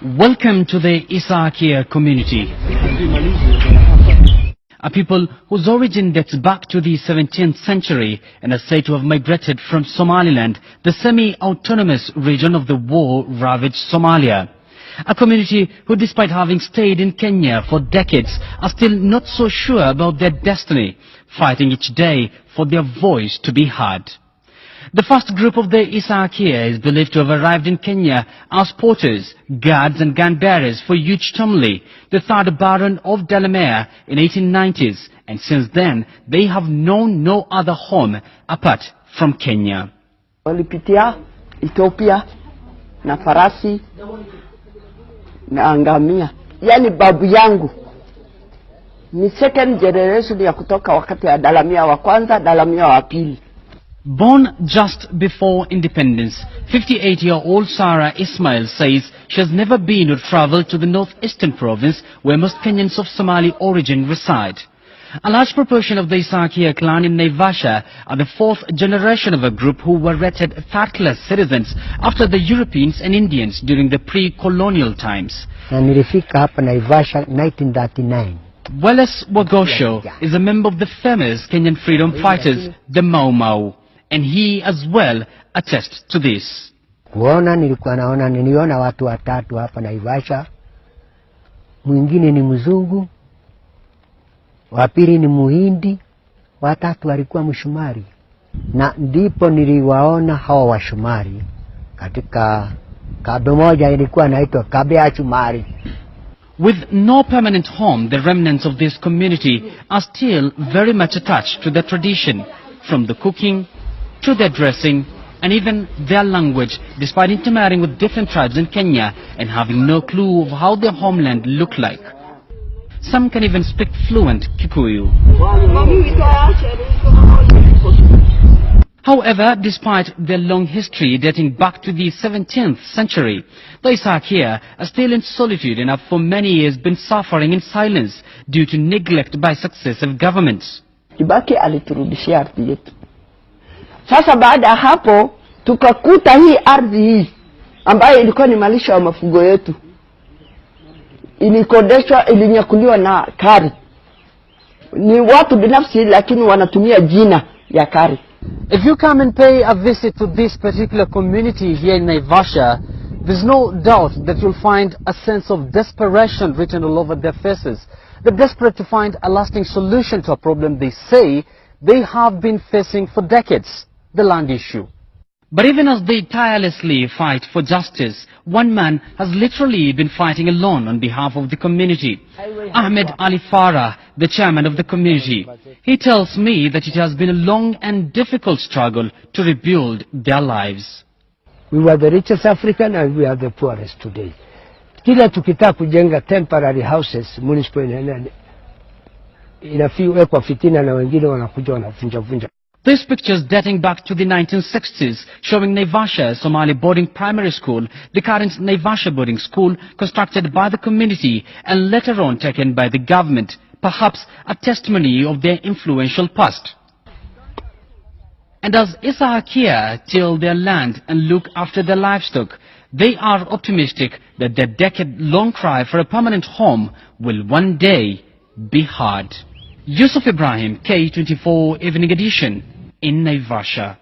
Welcome to the Isakia community, a people whose origin dates back to the 17th century and are said to have migrated from Somaliland, the semi-autonomous region of the war-ravaged Somalia. A community who, despite having stayed in Kenya for decades, are still not so sure about their destiny, fighting each day for their voice to be heard. The first group of the Isakia is believed to have arrived in Kenya as porters, guards and gun bearers for Huge Tomley, the third Baron of Delamere in 1890s, and since then they have known no other home apart from Kenya. Walipitia Ethiopia na farasi na ngamia. Yani babu yangu ni second generation ya kutoka wakati ya Dalamia wa kwanza, Dalamia wa pili. Born just before independence, 58-year-old Sarah Ismail says she has never been or traveled to the northeastern province where most Kenyans of Somali origin reside. A large proportion of the Isakia clan in Naivasha are the fourth generation of a group who were rated third-class citizens after the Europeans and Indians during the pre-colonial times. Nilifika hapa Naivasha 1939. Wallace Wagosho is a member of the famous Kenyan freedom fighters, the Mau Mau, and he as well attests to this. Niliona watu watatu hapa Naivasha. Mwingine ni mzungu, wa pili ni muhindi, watatu walikuwa mshomali. Na ndipo niliwaona hao washomali katika kado moja ilikuwa inaitwa Kabe ya Shumari. With no permanent home, the remnants of this community are still very much attached to their tradition, from the cooking to their dressing and even their language, despite intermarrying with different tribes in Kenya and having no clue of how their homeland looked like. Some can even speak fluent Kikuyu. However, despite their long history dating back to the 17th century, the Isakia are still in solitude and have for many years been suffering in silence due to neglect by successive governments. Kibaki aliturudishia ardhi yetu. Sasa baada hapo tukakuta hii ardhi hii ambayo ilikuwa ni malisho ya mafugo yetu ilikodeshwa, ilinyakuliwa na kari. Ni watu binafsi lakini wanatumia jina ya kari. If you come and pay a visit to this particular community here in Naivasha, there's no doubt that you'll find a sense of desperation written all over their faces. They're desperate to find a lasting solution to a problem they say they have been facing for decades, the land issue. But even as they tirelessly fight for justice, one man has literally been fighting alone on behalf of the community. Ahmed Ali Farah, the chairman of the community. He tells me that it has been a long and difficult struggle to rebuild their lives. We were the richest African and we are the poorest today. Kila tukitaka kujenga temporary houses, municipal inafiwa kwa fitina na wengine wanakuja wanavunja. These pictures dating back to the 1960s showing Naivasha Somali Boarding Primary School, the current Naivasha Boarding School constructed by the community and later on taken by the government, perhaps a testimony of their influential past. And as Isakia till their land and look after their livestock, they are optimistic that their decade-long cry for a permanent home will one day be heard. Yusuf Ibrahim, K24 Evening Edition, in Naivasha.